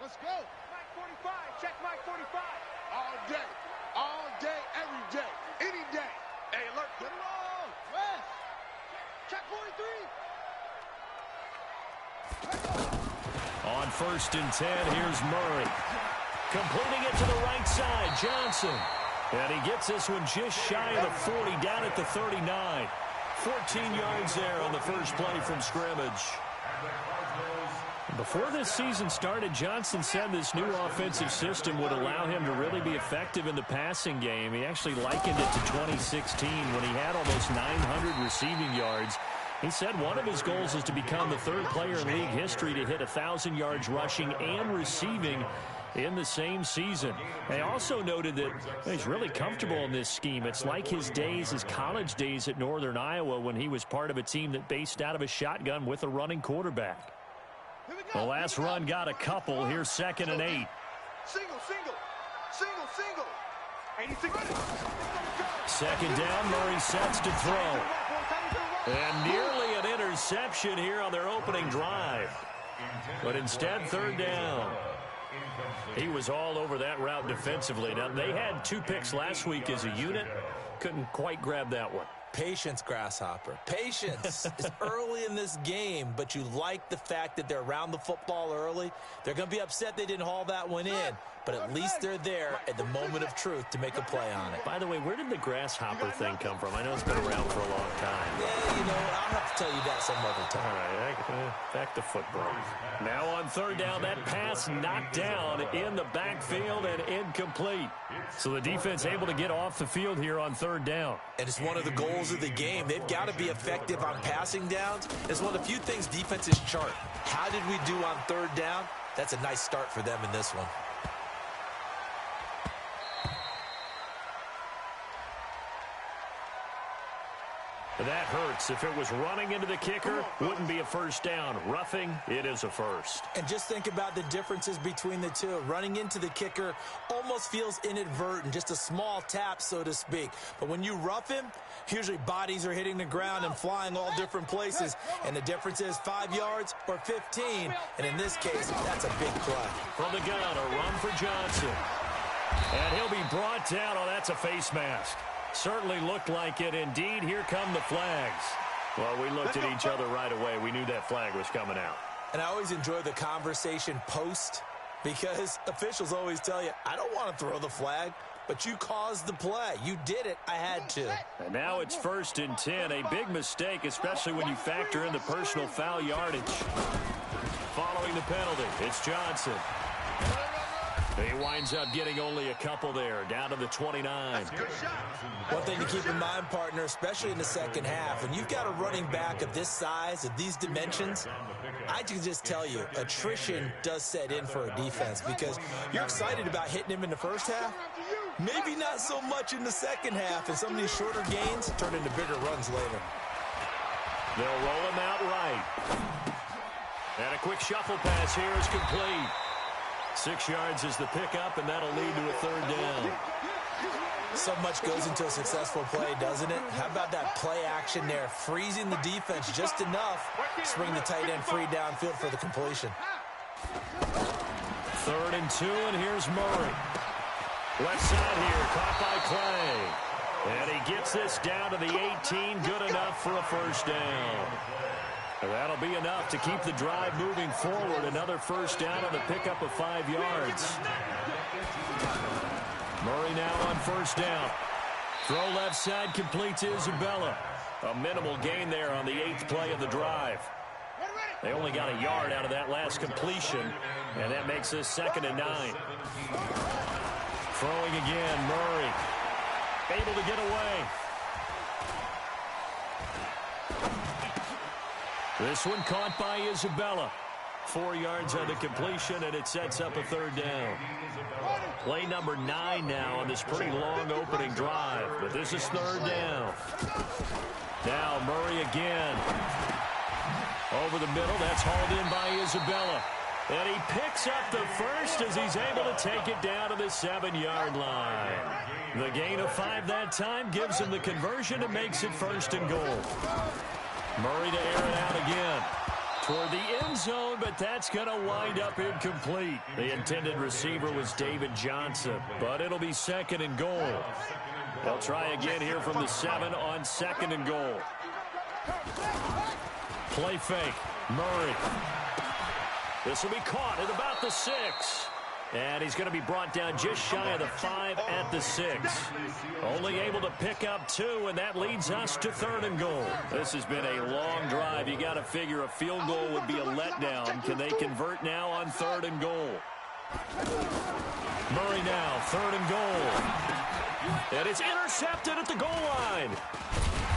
Let's go. Mike 45. Check Mike 45. All day, every day, any day. Hey, alert. Get along. West. Check 43. On 1st and 10, here's Murray. Completing it to the right side, Johnson. And he gets this one just shy of the 40, down at the 39. 14 yards there on the first play from scrimmage. Before this season started, Johnson said this new offensive system would allow him to really be effective in the passing game. He actually likened it to 2016 when he had almost 900 receiving yards. He said one of his goals is to become the third player in league history to hit 1,000 yards rushing and receiving in the same season. They also noted that he's really comfortable in this scheme. It's like his college days at Northern Iowa when he was part of a team that based out of a shotgun with a running quarterback. The last run got a couple. Here's 2nd and 8. Single. 86. 2nd down, Murray sets to throw. And nearly an interception here on their opening drive. But instead, 3rd down. He was all over that route defensively. Now, they had 2 picks last week as a unit. Couldn't quite grab that one. Patience, Grasshopper. Patience. It's early in this game, but you like the fact that they're around the football early. They're going to be upset they didn't haul that one in, but at least they're there at the moment of truth to make a play on it. By the way, where did the grasshopper thing come from? I know it's been around for a long time. Yeah, you know, I'll have to tell you that some other time. All right, back to football. Now on 3rd down, that pass knocked down in the backfield and incomplete. So the defense able to get off the field here on 3rd down. And it's one of the goals of the game. They've got to be effective on passing downs. It's one of the few things defenses chart. How did we do on 3rd down? That's a nice start for them in this one. That hurts. If it was running into the kicker, wouldn't be a 1st down. Roughing, it is a 1st. And just think about the differences between the two. Running into the kicker almost feels inadvertent, just a small tap, so to speak. But when you rough him, usually bodies are hitting the ground and flying all different places. And the difference is 5 yards or 15. And in this case, that's a big play. From the gun, a run for Johnson. And he'll be brought down. Oh, that's a face mask. Certainly looked like it. Indeed, here come the flags. Well, we looked at each other right away. We knew that flag was coming out. And I always enjoy the conversation post because officials always tell you, I don't want to throw the flag, but you caused the play. You did it. I had to. And now it's 1st and 10. A big mistake, especially when you factor in the personal foul yardage. Following the penalty, it's Johnson. He winds up getting only a couple there, down to the 29. One thing to keep in mind, partner, especially in the second half, when you've got a running back of this size, of these dimensions, I can just tell you, attrition does set in for a defense because you're excited about hitting him in the first half. Maybe not so much in the second half, and some of these shorter gains turn into bigger runs later. They'll roll him out right. And a quick shuffle pass here is complete. 6 yards is the pickup, and that'll lead to a 3rd down. So much goes into a successful play, doesn't it? How about that play action there, freezing the defense just enough to spring the tight end free downfield for the completion. 3rd and 2, and here's Murray. Left side here, caught by Clay. And he gets this down to the 18, good enough for a 1st down. That'll be enough to keep the drive moving forward. Another 1st down on the pickup of 5 yards. Murray now on 1st down. Throw left side, complete to Isabella. A minimal gain there on the 8th play of the drive. They only got a yard out of that last completion, and that makes this 2nd and 9. Throwing again, Murray. Able to get away. This one caught by Isabella. 4 yards on the completion, and it sets up a 3rd down. Play number 9 now on this pretty long opening drive, but this is 3rd down. Now Murray again. Over the middle, that's hauled in by Isabella. And he picks up the first as he's able to take it down to the 7-yard line. The gain of 5 that time gives him the conversion and makes it 1st and goal. Murray to air it out again. toward the end zone, but that's going to wind up incomplete. The intended receiver was David Johnson, but it'll be 2nd and goal. They'll try again here from the 7 on 2nd and goal. Play fake. Murray. This will be caught at about the 6. And he's going to be brought down just shy of the 5 at the 6. Only able to pick up 2, and that leads us to 3rd and goal. This has been a long drive. You got to figure a field goal would be a letdown. Can they convert now on 3rd and goal? Murray now, 3rd and goal. And it's intercepted at the goal line.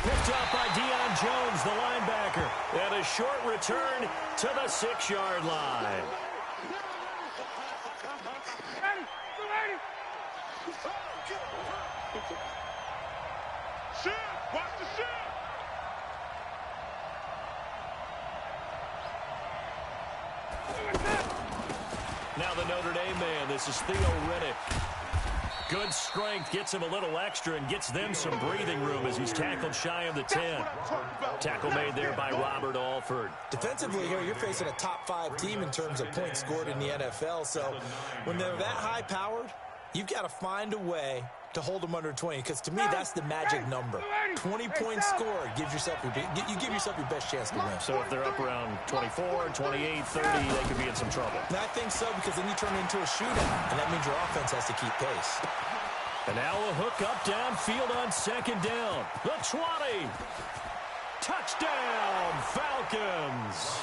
Picked up by Deion Jones, the linebacker. And a short return to the 6-yard line. Watch the shit. Now the Notre Dame man, this is Theo Riddick. Good strength, gets him a little extra and gets them some breathing room as he's tackled shy of the 10. Tackle made there by Robert Alford. Defensively here, you're facing a top 5 team in terms of points scored in the NFL. So when they're that high-powered, you've got to find a way to hold them under 20, because to me, that's the magic number. 20 points scored gives yourself you give yourself your best chance to win. So if they're up around 24, 28, 30, they could be in some trouble. And I think so, because then you turn it into a shootout, and that means your offense has to keep pace. And now a hook up downfield on 2nd down. The 20. Touchdown, Falcons.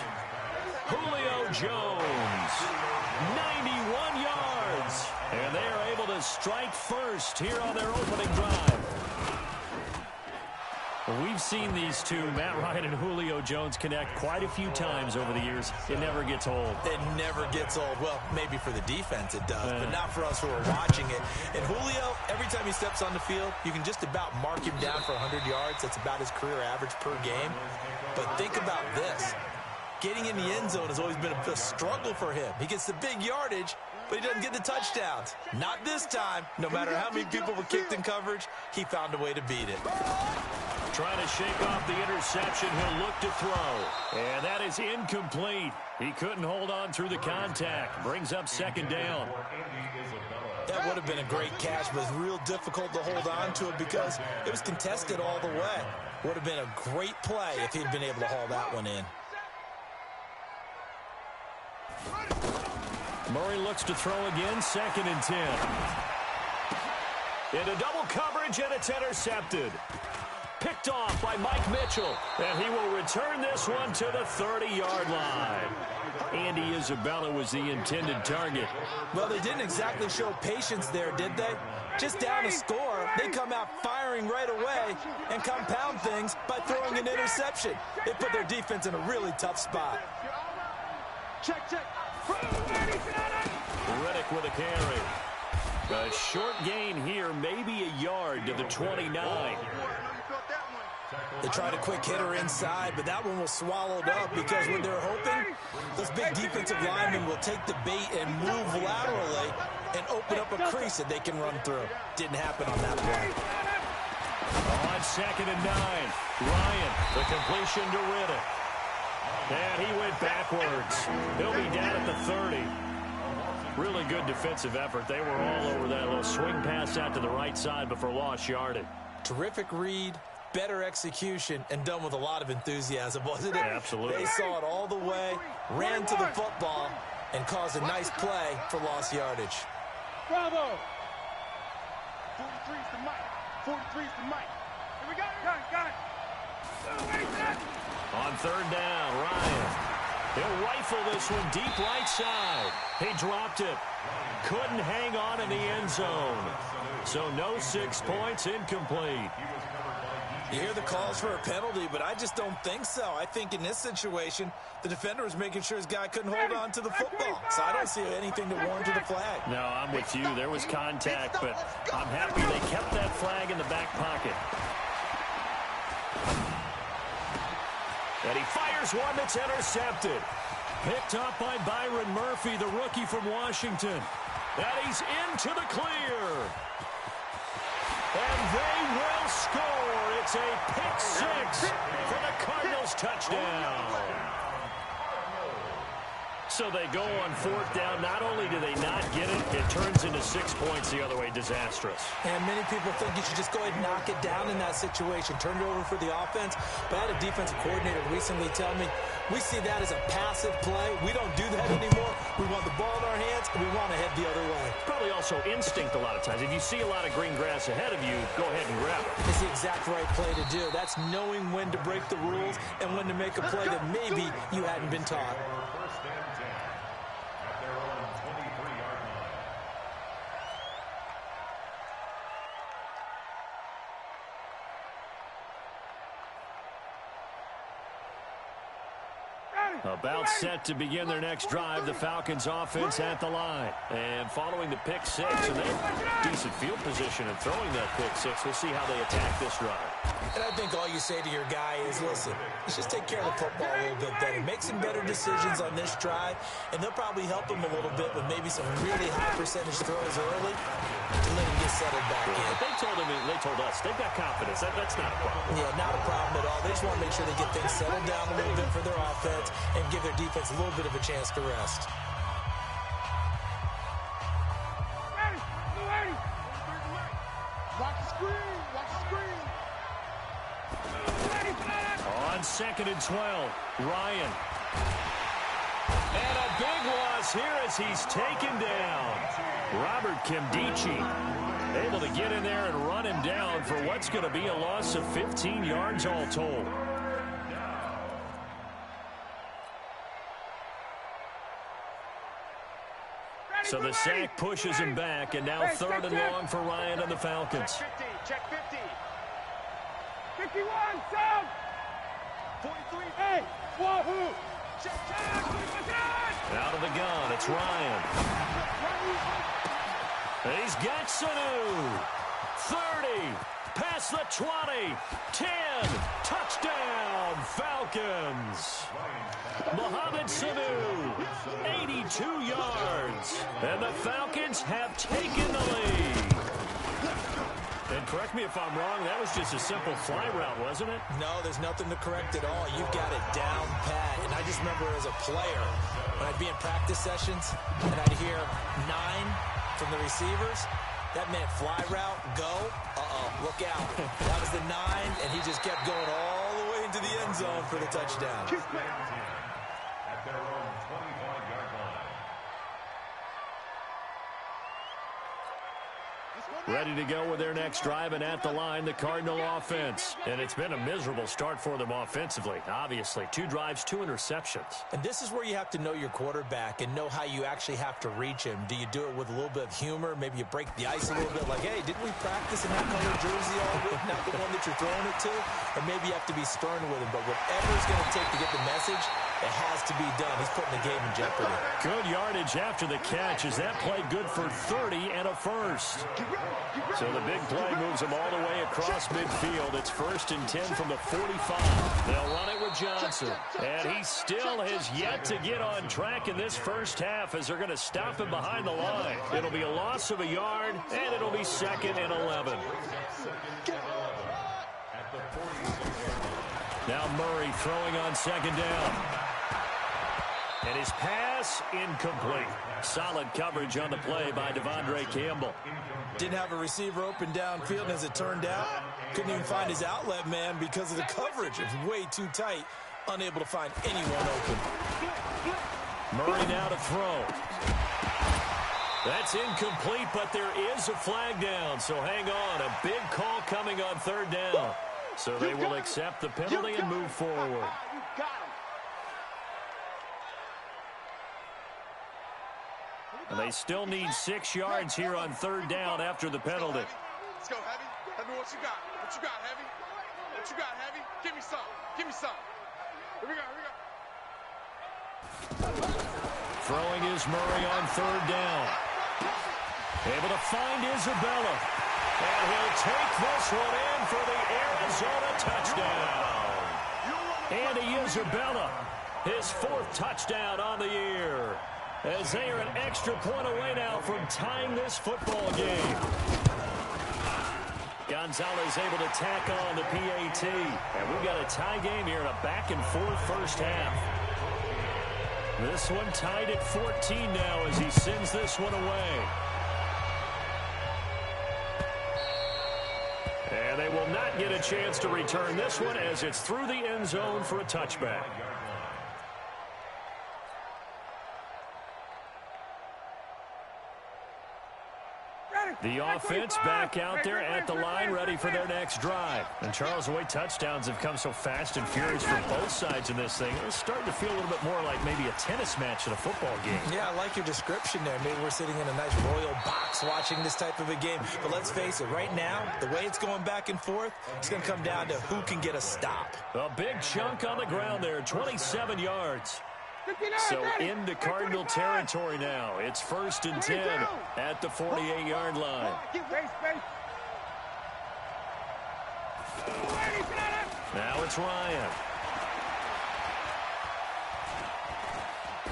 Julio Jones, 91 yards. And they are able to strike first here on their opening drive. We've seen these two, Matt Ryan and Julio Jones, connect quite a few times over the years. It never gets old. It never gets old. Well, maybe for the defense it does, but not for us who are watching it. And Julio, every time he steps on the field, you can just about mark him down for 100 yards. That's about his career average per game. But think about this. Getting in the end zone has always been a struggle for him. He gets the big yardage, but he doesn't get the touchdowns. Not this time. No matter how many people were kicked in coverage, he found a way to beat it. Trying to shake off the interception. He'll look to throw. And that is incomplete. He couldn't hold on through the contact. Brings up 2nd down. That would have been a great catch, but it's real difficult to hold on to it because it was contested all the way. Would have been a great play if he'd been able to haul that one in. Murray looks to throw again, 2nd and 10. Into double coverage, and it's intercepted. Picked off by Mike Mitchell, and he will return this one to the 30-yard line. Andy Isabella was the intended target. Well, they didn't exactly show patience there, did they? Just down a score, they come out firing right away and compound things by throwing an interception. They put their defense in a really tough spot. Check. Riddick with a carry. A short gain here, maybe a yard to the 29. They tried a quick hitter inside, but that one was swallowed up because what they're hoping, those big defensive linemen will take the bait and move laterally and open up a crease that they can run through. Didn't happen on that play. On 2nd and 9, Ryan, the completion to Riddick. And he went backwards. He'll be down at the 30. Really good defensive effort. They were all over that little swing pass out to the right side before lost yardage. Terrific read, better execution, and done with a lot of enthusiasm, wasn't it? Absolutely. They saw it all the way, ran to the football, and caused a nice play for lost yardage. Bravo! 43's the mic. 43's the mic. Here we go. Got it. On 3rd down, Ryan. He'll rifle this one deep right side. He dropped it. Couldn't hang on in the end zone. So no 6 points, incomplete. You hear the calls for a penalty, but I just don't think so. I think in this situation, the defender was making sure his guy couldn't hold on to the football. So I don't see anything that warranted a flag. No, I'm with you. There was contact, but I'm happy they kept that flag in the back pocket. And he fires one that's intercepted. Picked up by Byron Murphy, the rookie from Washington. And he's into the clear. And they will score. It's a pick 6 for the Cardinals touchdown. So they go on fourth down. Not only do they not get it, it turns into 6 points the other way. Disastrous. And many people think you should just go ahead and knock it down in that situation. Turn it over for the offense. But I had a defensive coordinator recently tell me, we see that as a passive play. We don't do that anymore. We want the ball in our hands, and we want to head the other way. Probably also instinct a lot of times. If you see a lot of green grass ahead of you, go ahead and grab it. It's the exact right play to do. That's knowing when to break the rules and when to make a play that maybe you hadn't been taught. About set to begin their next drive, the Falcons offense at the line. And following the pick six, and they have decent field position in throwing that pick six. We'll see how they attack this drive. And I think all you say to your guy is, listen, let's just take care of the football a little bit better. Make some better decisions on this drive, and they'll probably help him a little bit with maybe some really high percentage throws early to let him get settled back in. But they told us, they've got confidence. That's not a problem. Yeah, not a problem at all. They just want to make sure they get things settled down a little bit for their offense and give their defense a little bit of a chance to rest. Watch the screen. Watch the screen. On 2nd and 12, Ryan. And a big loss here as he's taken down. Robert Nkemdiche able to get in there and run him down for what's going to be a loss of 15 yards all told. So the sack pushes him back, and now 3rd and long for Ryan and the Falcons. Check 50. 51, sub. 43, hey, wahoo. Check. Out of the gun, it's Ryan. He's got Sanu. 30, past the 20, 10, touchdown, Falcons. Mohamed Sanu, 82 yards. And the Falcons have taken the lead. And correct me if I'm wrong, that was just a simple fly route, wasn't it? No, there's nothing to correct at all. You've got it down pat. And I just remember as a player, when I'd be in practice sessions, and I'd hear 9 from the receivers, that meant fly route, go, look out. That was the 9, and he just kept going all the way into the end zone for the touchdown. At their own 25-yard line. Ready to go with their next drive, and at the line, the Cardinal offense. And it's been a miserable start for them offensively, obviously. 2 drives, 2 interceptions. And this is where you have to know your quarterback and know how you actually have to reach him. Do you do it with a little bit of humor? Maybe you break the ice a little bit like, hey, didn't we practice in that color jersey all week? Not the one that you're throwing it to? Or maybe you have to be stern with him. But whatever it's going to take to get the message, it has to be done. He's putting the game in jeopardy. Good yardage after the catch as that play good for 30 and a first. So the big play moves him all the way across midfield. It's 1st and 10 from the 45. They'll run it with Johnson. And he still has yet to get on track in this first half as they're going to stop him behind the line. It'll be a loss of a yard, and it'll be 2nd and 11. Now Murray throwing on 2nd down. And his pass incomplete. Solid coverage on the play by Devondre Campbell. Didn't have a receiver open downfield, as it turned out. Couldn't even find his outlet man because of the coverage. It was way too tight. Unable to find anyone open. Murray now to throw. That's incomplete, but there is a flag down. So hang on. A big call coming on 3rd down. So they will accept the penalty and move forward. And they still need 6 yards here on 3rd down after the penalty. Let's go, Heavy. Heavy, what you got? What you got, Heavy? What you got, Heavy? Give me some. Give me some. Here we go. Here we go. Throwing is Murray on 3rd down. Able to find Isabella. And he'll take this one in for the Arizona touchdown. Andy Isabella, his 4th touchdown on the year. As they are an extra point away now from tying this football game. Gonzalez able to tack on the PAT. And we've got a tie game here in a back-and-forth first half. This one tied at 14 now as he sends this one away. And they will not get a chance to return this one as it's through the end zone for a touchback. The offense back out there at the line, ready for their next drive. And Charles, the way touchdowns have come so fast and furious for both sides in this thing, it's starting to feel a little bit more like maybe a tennis match in a football game. Yeah, I like your description there. Maybe we're sitting in a nice royal box watching this type of a game. But let's face it, right now, the way it's going back and forth, it's going to come down to who can get a stop. A big chunk on the ground there, 27 yards. So into Cardinal territory now. It's 1st and 10 at the 48-yard line. Now it's Ryan.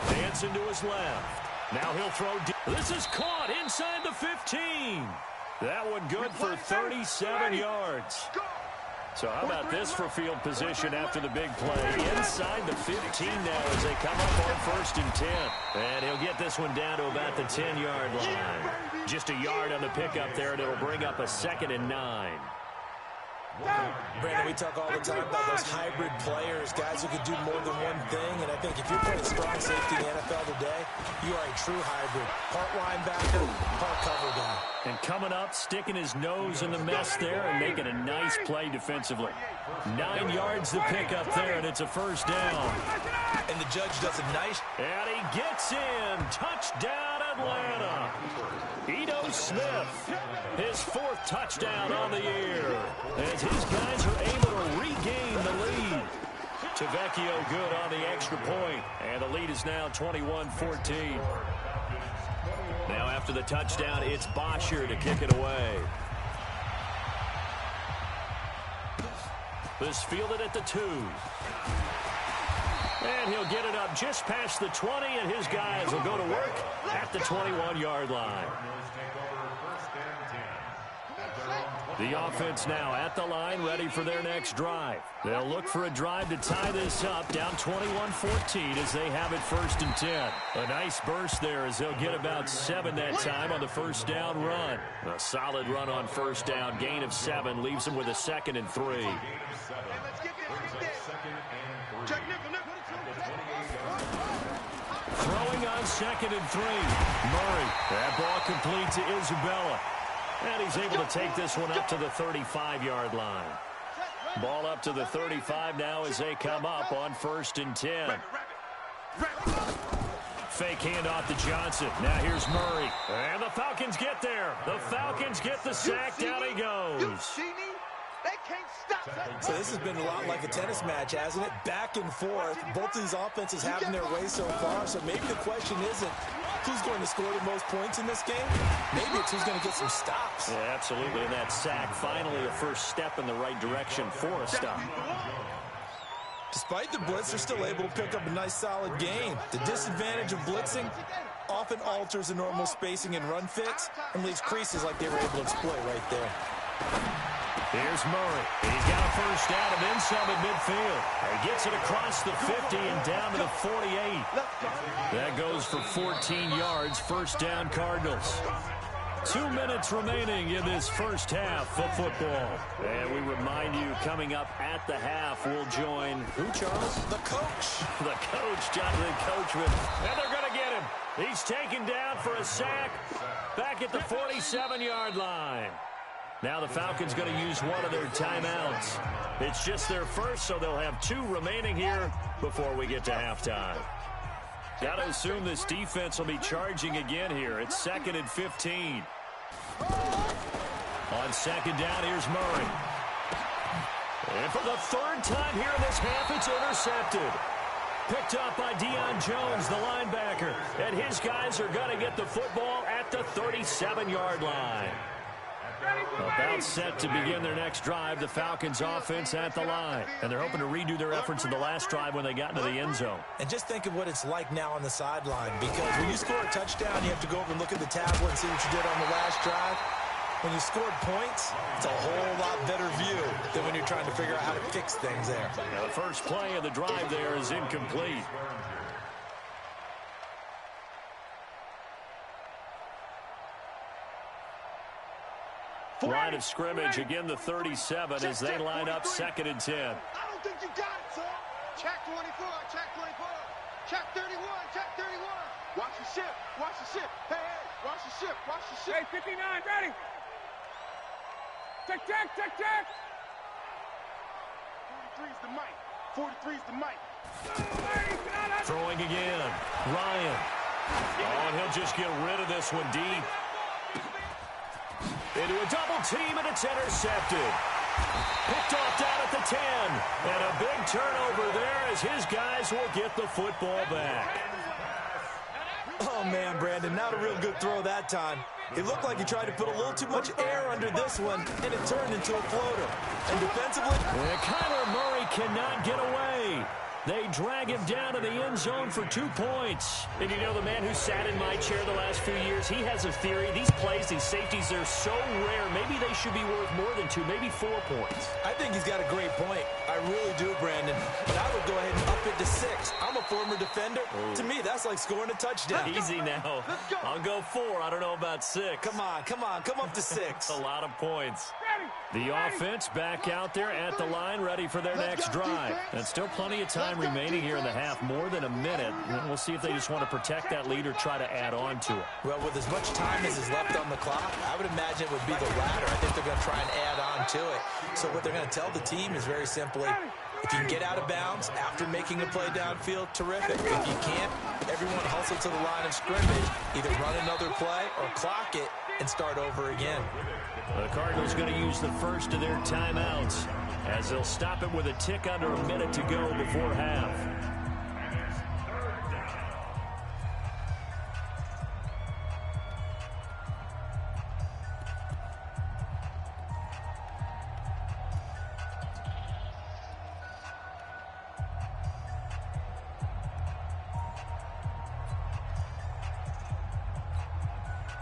Dancing to his left. Now he'll throw deep. This is caught inside the 15. That one good for 37 yards. So how about this for field position after the big play? Inside the 15 now as they come up on 1st and 10. And he'll get this one down to about the 10-yard line. Just a yard on the pickup there, and it'll bring up a 2nd and 9. Brandon, we talk all the time about those hybrid players, guys who can do more than one thing. And I think if you're playing strong safety in the NFL today, you are a true hybrid. Part linebacker, part cover guy. And coming up, sticking his nose in the mess there and making a nice play defensively. 9 yards to pick up there, and it's a 1st down. And the judge does a nice... And he gets in. Touchdown, Atlanta. Ito Smith, his 4th touchdown on the year. As his guys are able to regain the lead. Tavecchio good on the extra point. And the lead is now 21-14. Now after the touchdown, it's Bosher to kick it away. This fielded at the 2. And he'll get it up just past the 20, and his guys will go to work at the 21-yard line. The offense now at the line, ready for their next drive. They'll look for a drive to tie this up, down 21-14 as they have it 1st and 10. A nice burst there as they'll get about 7 that time on the 1st down run. A solid run on 1st down, gain of 7, leaves them with a 2nd and 3. Throwing on 2nd and 3. Murray, that ball complete to Isabella. And he's able to take this one up to the 35-yard line. Ball up to the 35 now as they come up on 1st and 10. Fake handoff to Johnson. Now here's Murray. And the Falcons get there. The Falcons get the sack. Down he goes. So this has been a lot like a tennis match, hasn't it? Back and forth. Both of these offenses having their way so far. So maybe the question isn't who's going to score the most points in this game. Maybe it's who's going to get some stops. Yeah, absolutely. And that sack, finally a first step in the right direction for a stop. Despite the blitz, they're still able to pick up a nice solid gain. The disadvantage of blitzing often alters the normal spacing and run fits and leaves creases like they were able to exploit right there. Here's Murray. He's got a first down and then some at midfield. He gets it across the 50 and down to the 48. That goes for 14 yards. First down, Cardinals. 2 minutes remaining in this first half of football. And we remind you, coming up at the half, we'll join who, Charles? The coach. The coach, Jonathan Coachman. And they're going to get him. He's taken down for a sack back at the 47-yard line. Now the Falcons going to use one of their timeouts. It's just their first, so they'll have 2 remaining here before we get to halftime. Got to assume this defense will be charging again here. It's 2nd and 15. On 2nd down, here's Murray. And for the 3rd time here in this half, it's intercepted. Picked up by Deion Jones, the linebacker. And his guys are going to get the football at the 37-yard line. About set to begin their next drive, the Falcons offense at the line. And they're hoping to redo their efforts in the last drive when they got into the end zone. And just think of what it's like now on the sideline, because when you score a touchdown, you have to go over and look at the tablet and see what you did on the last drive. When you scored points, it's a whole lot better view than when you're trying to figure out how to fix things there. Now the first play of the drive there is incomplete. Line of scrimmage, again the 37 as they line up 2nd and 10. I don't think you got it, son. Check 24, check 24. Check 31, check 31. Watch the ship, watch the ship. Hey, hey, watch the ship, watch the ship. Hey, 59, ready. Check, check, check, check. 43's the mic. 43's the mic. Throwing again. Ryan. Oh, and he'll just get rid of this one deep. Into a double team, and it's intercepted. Picked off down at the 10. And a big turnover there as his guys will get the football back. Oh, man, Brandon, not a real good throw that time. It looked like he tried to put a little too much air under this one, and it turned into a floater. And defensively... And Kyler Murray cannot get away. They drag him down to the end zone for 2 points. And you know, the man who sat in my chair the last few years, he has a theory. These plays, these safeties, they're so rare. Maybe they should be worth more than 2, maybe 4 points. I think he's got a great point. I really do, Brandon. But I would go ahead and up it to 6. I'm a former defender. Oh. To me, that's like scoring a touchdown. Easy now. I'll go 4. I don't know about 6. Come on. Come up to 6. A lot of points. The offense back out there at the line, ready for their next drive. And still plenty of time remaining here in the half, more than a minute. We'll see if they just want to protect that lead or try to add on to it. Well, with as much time as is left on the clock, I would imagine it would be the latter. I think they're going to try and add on to it. So what they're going to tell the team is very simply, if you can get out of bounds after making a play downfield, terrific. If you can't, everyone hustle to the line of scrimmage, either run another play or clock it and start over again. The Cardinals going to use the first of their timeouts as they'll stop it with a tick under a minute to go before half.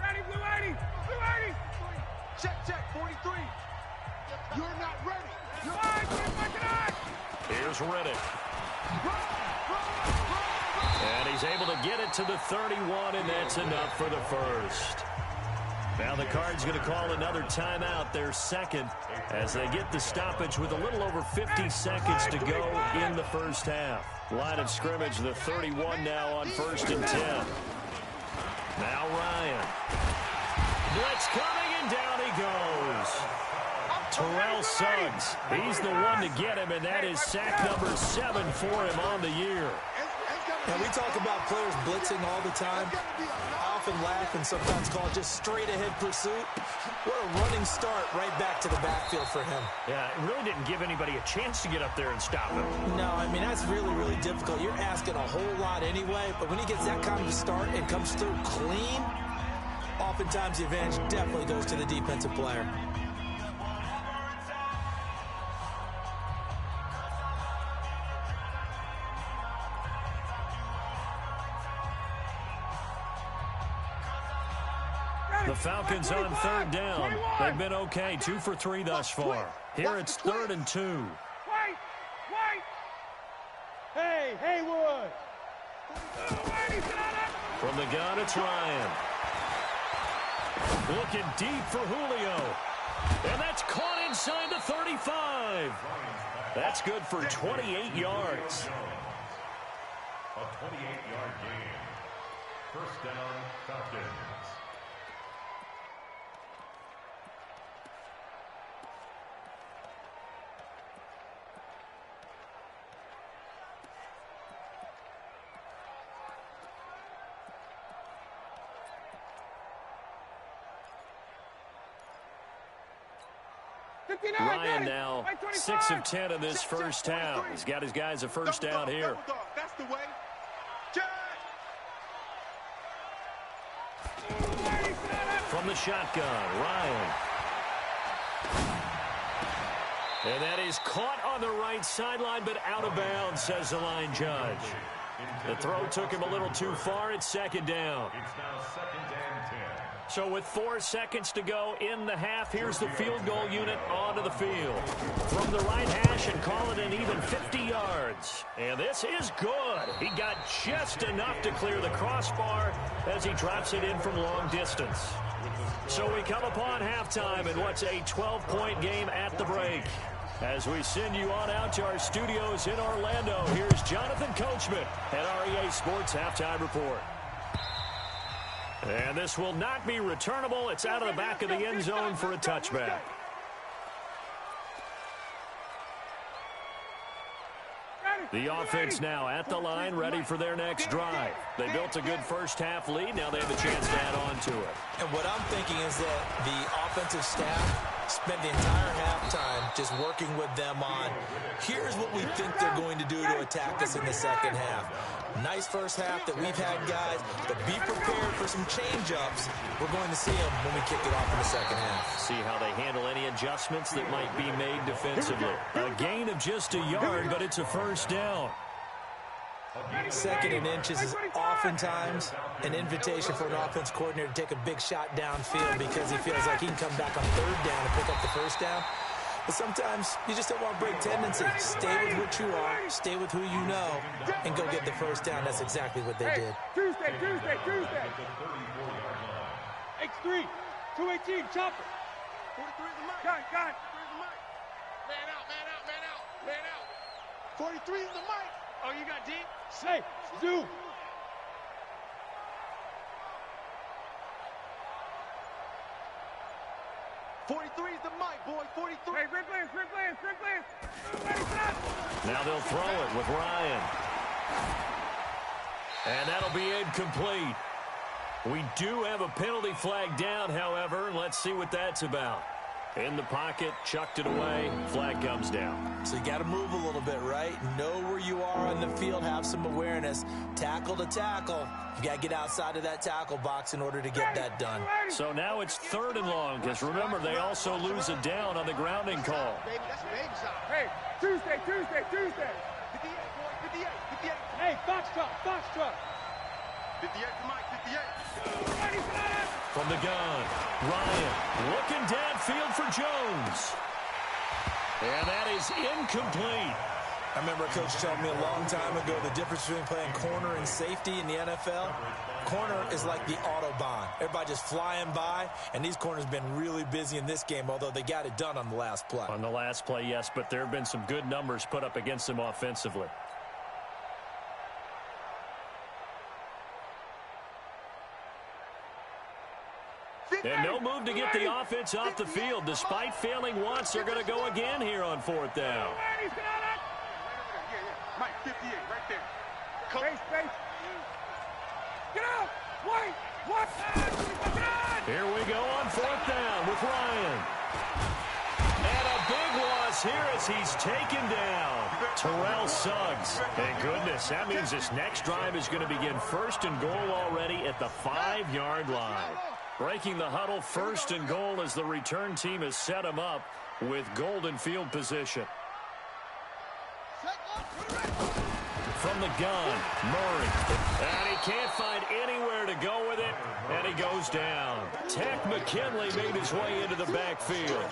Ready, Blue 80. Blue 80. Check 43. You're not ready. You're fine. Here's Riddick. And he's able to get it to the 31, and that's enough for the first. Now the Cards going to call another timeout, their second, as they get the stoppage with a little over 50 seconds to go in the first half. Line of scrimmage, the 31 now on 1st and 10. Now Ryan. Blitz coming, and down he goes. Terrell Suggs, he's the one to get him, and that is sack number 7 for him on the year. Now, we talk about players blitzing all the time. I often laugh and sometimes call it just straight-ahead pursuit. What a running start right back to the backfield for him. Yeah, it really didn't give anybody a chance to get up there and stop him. No, I mean, that's really, really difficult. You're asking a whole lot anyway, but when he gets that kind of a start and comes through clean, oftentimes the advantage definitely goes to the defensive player. The Falcons on 3rd down. They've been okay, 2 for 3 thus far. Here it's 3rd and 2. Wait! Hey, Haywood! From the gun, it's Ryan. Looking deep for Julio. And that's caught inside the 35. That's good for 28 yards. A 28-yard gain. First down, Falcons. Ryan now 6 of 10 in this first half. He's got his guys a first down here. That's the way. From the shotgun, Ryan. And that is caught on the right sideline, but out of bounds, says the line judge. The throw took him a little too far. It's second down. It's now 2nd and 10. So with 4 seconds to go in the half, here's the field goal unit onto the field. From the right hash and call it an even 50 yards. And this is good. He got just enough to clear the crossbar as he drops it in from long distance. So we come upon halftime in what's a 12-point game at the break. As we send you on out to our studios in Orlando, here's Jonathan Coachman at REA Sports Halftime Report. And this will not be returnable. It's out of the back of the end zone for a touchback. The offense now at the line, ready for their next drive. They built a good first-half lead. Now they have a chance to add on to it. And what I'm thinking is that the offensive staff spent the entire halftime just working with them on, here's what we think they're going to do to attack us in the second half. Nice first half that we've had, guys, but be prepared for some change-ups. We're going to see them when we kick it off in the second half. See how they handle any adjustments that might be made defensively. A gain of just a yard, but it's a first down. Second and inches is oftentimes an invitation for an offense coordinator to take a big shot downfield because he feels like he can come back on third down and pick up the first down. But sometimes you just don't want to break tendency. Stay with what you are, stay with who you know, and go get the first down. That's exactly what they did. Tuesday. X3, 218, chopper. 43 is the mic. Gun. 43 is the mic. Man out. 43 is the mic. Oh, you got deep? Say, do. Is the mic, boy. 43. Hey, Rick Lance. Now they'll throw it with Ryan. And that'll be incomplete. We do have a penalty flag down, however. Let's see what that's about. In the pocket, chucked it away, flag comes down. So you got to move a little bit, right? Know where you are on the field, have some awareness. Tackle to tackle. You got to get outside of that tackle box in order to get that done. So now it's 3rd and long, because remember, they also lose a down on the grounding call. Baby, that's baby shot. Hey, Tuesday. 58, boy. 58. Hey, Foxtrot. 58 the mic, 58. From the gun, Ryan looking downfield for Jones. And that is incomplete. I remember a coach telling me a long time ago the difference between playing corner and safety in the NFL. Corner is like the Autobahn. Everybody just flying by, and these corners have been really busy in this game, although they got it done on the last play. On the last play, yes, but there have been some good numbers put up against them offensively. And no move to get the offense off the field. Despite failing once, they're going to go again here on 4th down. Mike, 58, right there. Space. Get out. Wait. What? Here we go on 4th down with Ryan. And a big loss here as he's taken down. Terrell Suggs. Thank goodness. That means this next drive is going to begin 1st and goal already at the 5-yard line. Breaking the huddle, 1st and goal as the return team has set him up with golden field position. From the gun, Murray. And he can't find anywhere to go with it, and he goes down. Takk McKinley made his way into the backfield.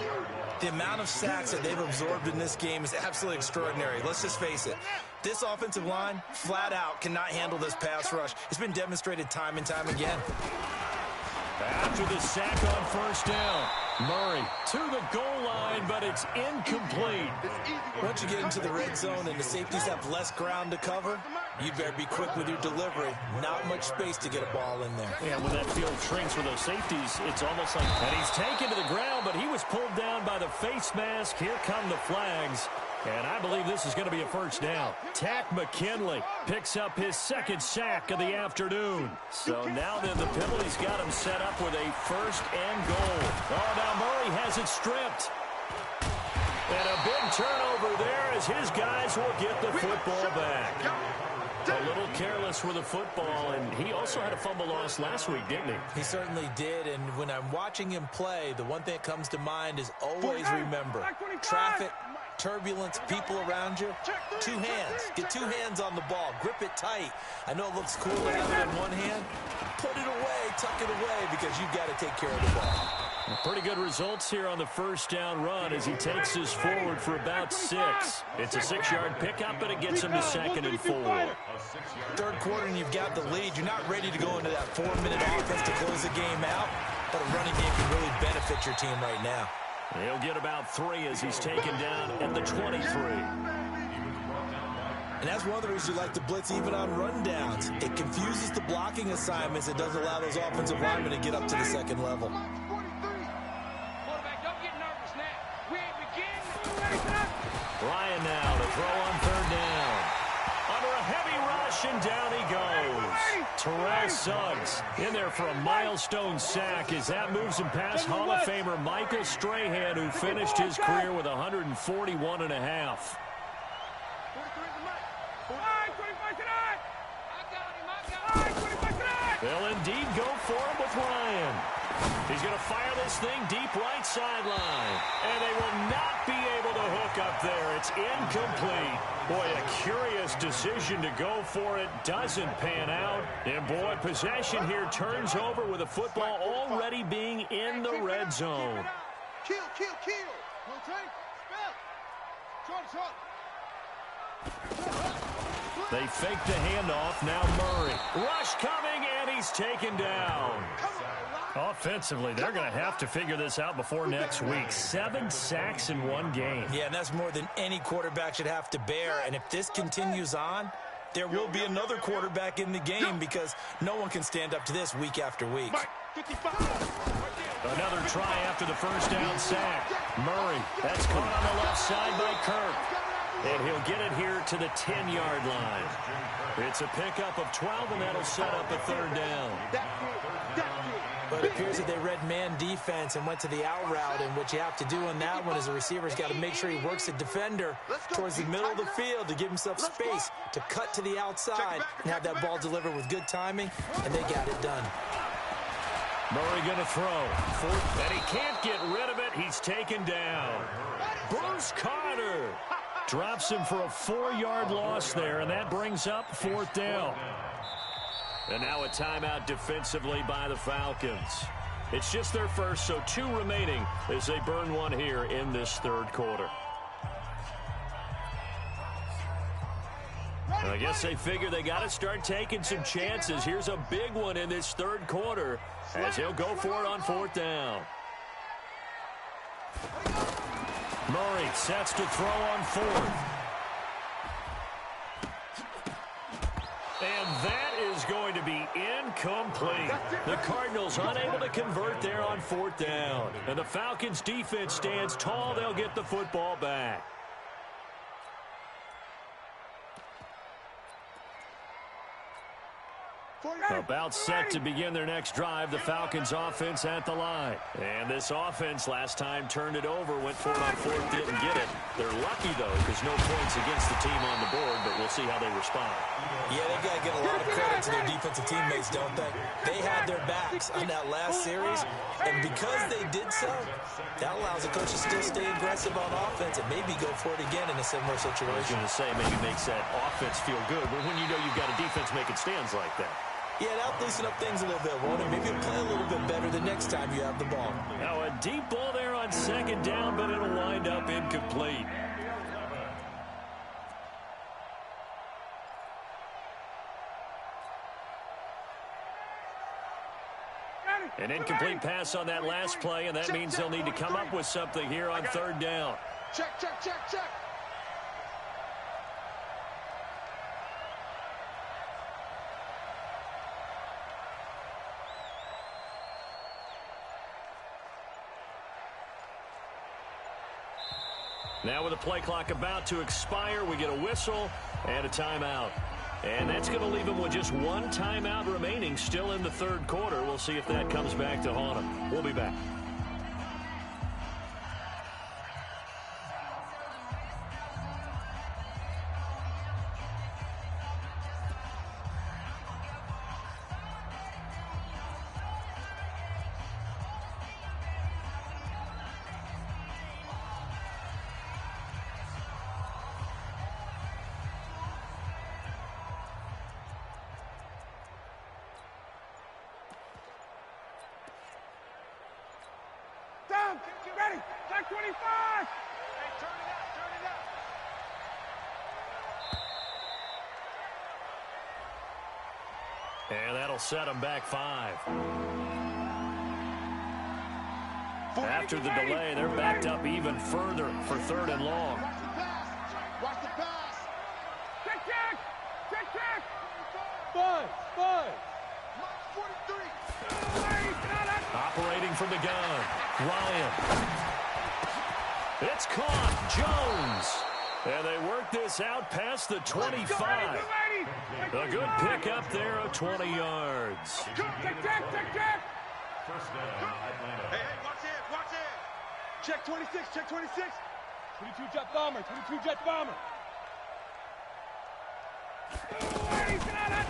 The amount of sacks that they've absorbed in this game is absolutely extraordinary. Let's just face it. This offensive line, flat out, cannot handle this pass rush. It's been demonstrated time and time again. After the sack on 1st down, Murray to the goal line, but it's incomplete. Once you get into the red zone and the safeties have less ground to cover, you better be quick with your delivery. Not much space to get a ball in there. Yeah, when that field shrinks with those safeties, it's almost like... And he's taken to the ground, but he was pulled down by the face mask. Here come the flags. And I believe this is going to be a 1st down. Takk McKinley picks up his 2nd sack of the afternoon. So now then the penalty's got him set up with a 1st and goal. Oh, now Murray has it stripped. And a big turnover there as his guys will get the football back. A little careless with the football, and he also had a fumble loss last week, didn't he? He certainly did, and when I'm watching him play, the one thing that comes to mind is always remember, traffic, turbulence, people around you, two hands. Get two hands on the ball. Grip it tight. I know it looks cool to have it in one hand. Put it away, tuck it away, because you've got to take care of the ball. Pretty good results here on the first down run as he takes us forward for about 6. It's a 6-yard pickup, but it gets him to 2nd and 4. Third quarter, and you've got the lead. You're not ready to go into that 4-minute offense to close the game out, but a running game can really benefit your team right now. He'll get about 3 as he's taken down at the 23. And that's one of the reasons you like to blitz even on rundowns. It confuses the blocking assignments. It doesn't allow those offensive linemen to get up to the second level. Quarterback, don't get nervous now. We ain't beginning. Ryan now to throw on 3rd down. Under a heavy rush, and down he goes. Terrell Suggs in there for a milestone sack as that moves him past Hall of Famer Michael Strahan, who finished his career with 141.5. They'll indeed go for him with Ryan. He's going to fire this thing deep right sideline. And they will not be able to hook up there. It's incomplete. Boy, a curious decision to go for it. Doesn't pan out. And boy, possession here turns over with the football already being in the red zone. Kill, kill, kill. Rotate, spell. They fake the handoff. Now Murray. Rush coming, and he's taken down. Offensively, they're going to have to figure this out before next week. 7 sacks in one game. Yeah, and that's more than any quarterback should have to bear. And if this continues on, there will be another quarterback in the game because no one can stand up to this week after week. Another try after the first down sack. Murray, that's caught on the left side by Kirk. And he'll get it here to the 10-yard line. It's a pickup of 12, and that'll set up a 3rd down. But it appears that they read man defense and went to the out route, and what you have to do on that one is the receiver's got to make sure he works the defender towards the middle of the field to give himself space to cut to the outside and have that ball delivered with good timing, and they got it done. Murray going to throw. And he can't get rid of it. He's taken down. Bruce Carter drops him for a 4-yard loss there, and that brings up 4th down. And now a timeout defensively by the Falcons. It's just their first, so 2 remaining as they burn one here in this 3rd quarter. And I guess they figure they got to start taking some chances. Here's a big one in this 3rd quarter as he'll go for it on 4th down. Murray sets to throw on 4th. And that is going to be incomplete. The Cardinals unable to convert there on 4th down. And the Falcons defense stands tall. They'll get the football back. About set to begin their next drive, the Falcons offense at the line. And this offense last time turned it over, went for it on 4th, didn't get it. They're lucky, though, because no points against the team on the board, but we'll see how they respond. Yeah, they've got to get a lot of credit to their defensive teammates, don't they? They had their backs on that last series, and because they did so, that allows the coach to still stay aggressive on offense and maybe go for it again in a similar situation. I was going to say maybe makes that offense feel good, but when you know you've got a defense making stands like that. Yeah, that'll loosen up things a little bit, won't it? Maybe play a little bit better the next time you have the ball. Now a deep ball there on 2nd down, but it'll wind up incomplete. An incomplete pass on that last play, and that means they'll need to come up with something here on 3rd down. Check, check, check, check. Now with the play clock about to expire, we get a whistle and a timeout. And that's going to leave them with just 1 timeout remaining still in the 3rd quarter. We'll see if that comes back to haunt them. We'll be back. Ready. Check 25. Hey, turn it out, turn it out. And that'll set them back 5. After the delay, they're backed up even further for 3rd and long. Watch the pass. Watch the pass. Check, check. Check, check. 5. Minus 43. Operating from the gun, Ryan. It's caught, Jones. And they work this out past the 25. A good pickup there of 20 yards. Check, check. First down, Atlanta. Hey, watch it. Check 26, check 26. 22 jet bomber.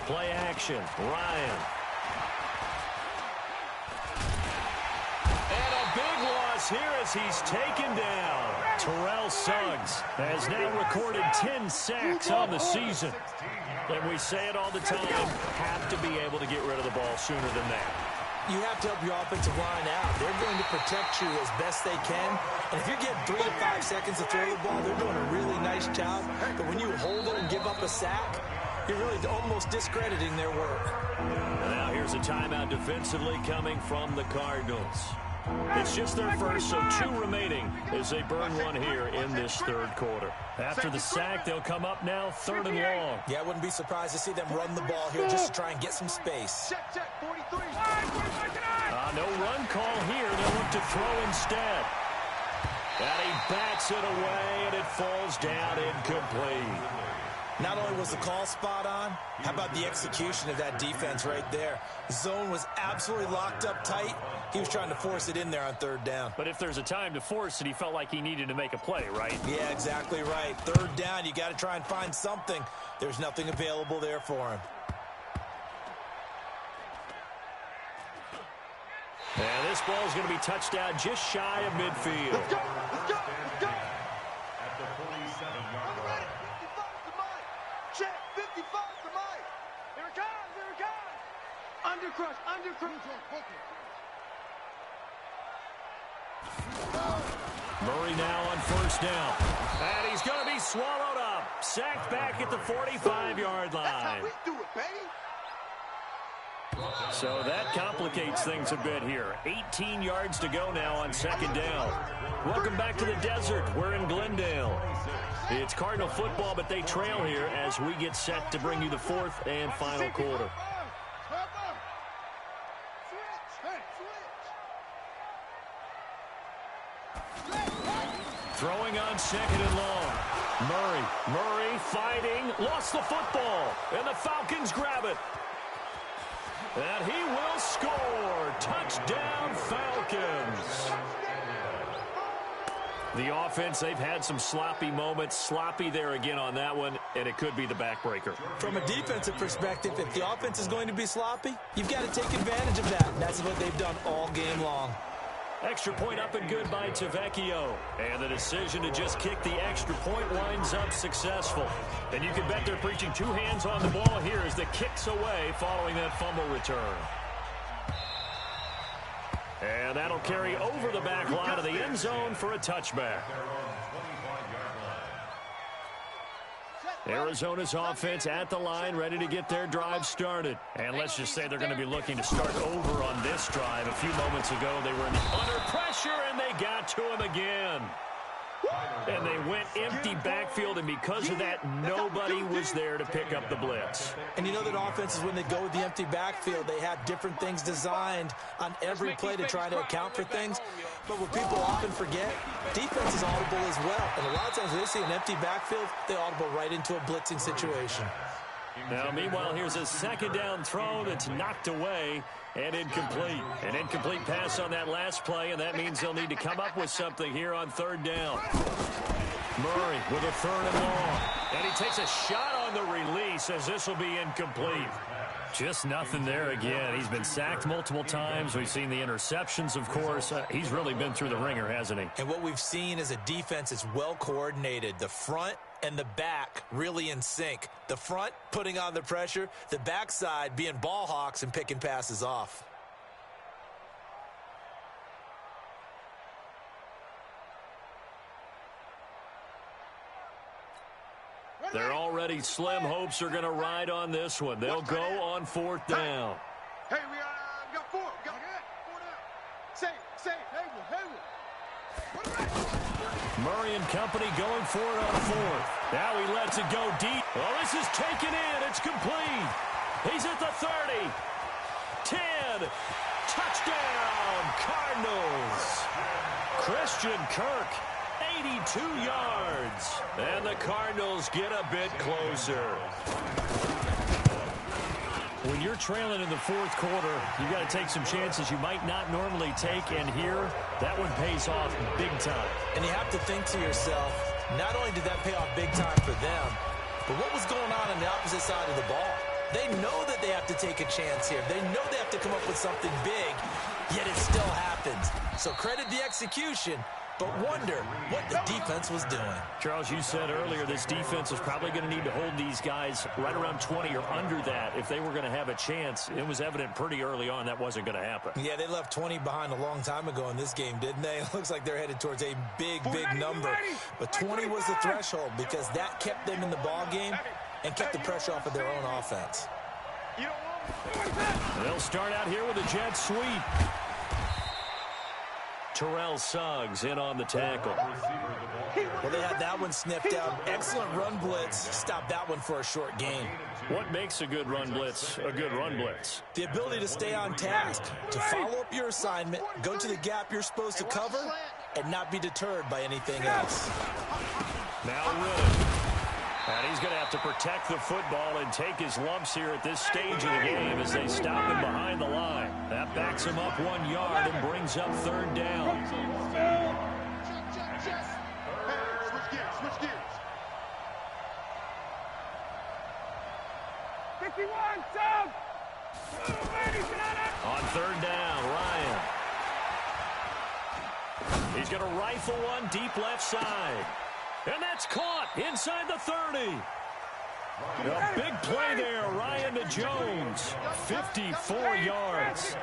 Play action, Ryan. And a big loss here as he's taken down. Terrell Suggs has now recorded 10 sacks on the season. And we say it all the time, have to be able to get rid of the ball sooner than that. You have to help your offensive line out. They're going to protect you as best they can. And if you're getting 3 to 5 seconds to throw the ball, they're doing a really nice job. But when you hold it and give up a sack, you're really almost discrediting their work. And now here's a timeout defensively coming from the Cardinals. It's just their first, so 2 remaining as they burn one here in this 3rd quarter. After the sack, they'll come up now 3rd and long. Yeah, I wouldn't be surprised to see them run the ball here just to try and get some space. Check 43. No run call here. They'll look to throw instead. And he bats it away, and it falls down incomplete. Not only was the call spot on, how about the execution of that defense right there? The zone was absolutely locked up tight. He was trying to force it in there on 3rd down. But if there's a time to force it, he felt like he needed to make a play, right? Yeah, exactly right. 3rd down, you got to try and find something. There's nothing available there for him. And this ball is going to be touched down just shy of midfield. Let's go. At the 47-yard I'm line. ready. 55 to Mike. Check 55 to Mike. Here it comes. Under crush. Murray now on 1st down. And he's going to be swallowed up. Sacked back at the 45-yard That's how line. we do it, baby. So that complicates things a bit here. 18 yards to go now on 2nd down. Welcome back to the desert. We're in Glendale. It's Cardinal football, but they trail here as we get set to bring you the 4th and final quarter. Throwing on 2nd and long. Murray fighting, lost the football, and the Falcons grab it. And he will score. Touchdown, Falcons. The offense, they've had some sloppy moments. Sloppy there again on that one, and it could be the backbreaker. From a defensive perspective, if the offense is going to be sloppy, you've got to take advantage of that. And that's what they've done all game long. Extra point up and good by Tavecchio. And the decision to just kick the extra point winds up successful. And you can bet they're preaching 2 hands on the ball here as the kick's away following that fumble return. And that'll carry over the back line of the end zone for a touchback. Arizona's offense at the line, ready to get their drive started. And let's just say they're going to be looking to start over on this drive. A few moments ago, they were under pressure, and they got to him again. And they went empty backfield, and because of that, nobody was there to pick up the blitz. And you know that offenses, when they go with the empty backfield, they have different things designed on every play to try to account for things. But what people often forget, defense is audible as well. And a lot of times when they see an empty backfield, they audible right into a blitzing situation. Now, meanwhile, here's a 2nd down throw that's knocked away and incomplete. An incomplete pass on that last play, and that means they'll need to come up with something here on 3rd down. Murray with a 3rd and long. And he takes a shot on the release as this will be incomplete. Just nothing there again. He's been sacked multiple times. We've seen the interceptions, of course. He's really been through the ringer, hasn't he? And what we've seen is a defense that's well coordinated. The front and the back really in sync. The front putting on the pressure, the backside being ball hawks and picking passes off. Their already slim hopes are going to ride on this one. They'll go on 4th down. Hey, we got 4. We got 4 down. Save. Murray and company going for it on 4th. Now he lets it go deep. Well, this is taken in. It's complete. He's at the 30. 10. Touchdown, Cardinals. Christian Kirk, 82 yards. And the Cardinals get a bit closer. When you're trailing in the 4th quarter, you got to take some chances you might not normally take, and here, that one pays off big time. And you have to think to yourself, not only did that pay off big time for them, but what was going on the opposite side of the ball? They know that they have to take a chance here. They know they have to come up with something big, yet it still happens. So credit the execution, but wonder what the defense was doing. Charles, you said earlier this defense is probably going to need to hold these guys right around 20 or under that if they were going to have a chance. It was evident pretty early on that wasn't going to happen. Yeah, they left 20 behind a long time ago in this game, didn't they? It looks like they're headed towards a big number. But 20 was the threshold because that kept them in the ball game and kept the pressure off of their own offense. They'll start out here with a jet sweep. Terrell Suggs in on the tackle. Well, they had that one sniffed out. Excellent run blitz. Stopped that one for a short gain. What makes a good run blitz a good run blitz? The ability to stay on task, to follow up your assignment, go to the gap you're supposed to cover, and not be deterred by anything else. Now Riddick. And he's going to have to protect the football and take his lumps here at this stage of the game as they stop him behind the line. That backs him up 1 yard and brings up 3rd down. Switch gears. 51, Tom! On 3rd down, Ryan. He's going to rifle one deep left side. And that's caught inside the 30. A big play there, Ryan to Jones. 54 yards.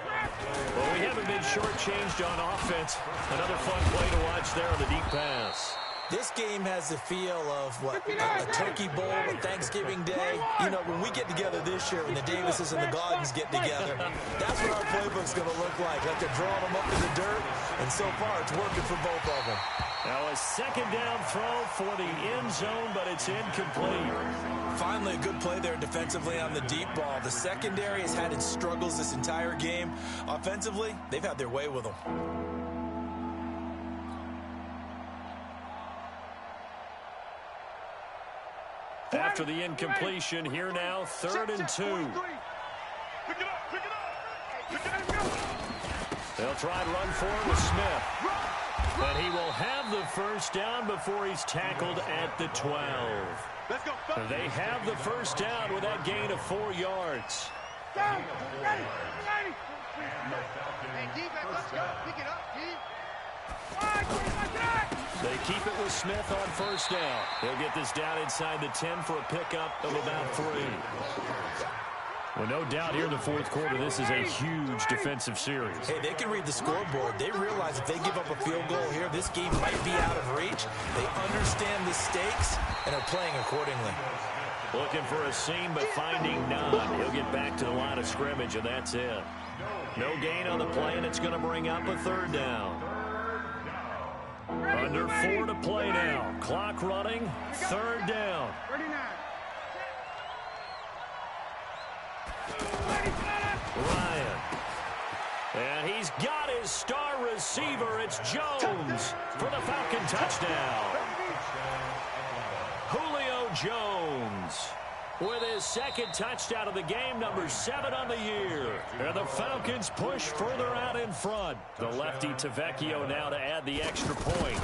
Well, we haven't been shortchanged on offense. Another fun play to watch there on the deep pass. This game has the feel of, what, a Turkey Bowl, a Thanksgiving Day. You know, when we get together this year, when the Davises and the Gaudens get together, that's what our playbook's going to look like they're drawing them up in the dirt, and so far it's working for both of them. Now a 2nd down throw for the end zone, but it's incomplete. Finally, a good play there defensively on the deep ball. The secondary has had its struggles this entire game. Offensively, they've had their way with them. After the incompletion, here now, 3rd and 2. Pick it up. They'll try to run forward with Smith. But he will have the 1st down before he's tackled at the 12. Let's go. They have the 1st down with that gain of 4 yards. Ready. Hey, defense, let's go. Pick it up, D. They keep it with Smith on 1st down. He'll get this down inside the 10 for a pickup of about 3. Well, no doubt here in the 4th quarter, this is a huge defensive series. Hey, they can read the scoreboard. They realize if they give up a field goal here, this game might be out of reach. They understand the stakes and are playing accordingly. Looking for a seam, but finding none. He'll get back to the line of scrimmage, and that's it. No gain on the play, and it's going to bring up a 3rd down. Under 4 to play now. Clock running. 3rd down. 39. Ryan. And he's got his star receiver. It's Jones for the Falcon touchdown. Julio Jones with his 2nd touchdown of the game, number 7 on the year. And the Falcons push further out in front. The lefty Tavecchio now to add the extra point.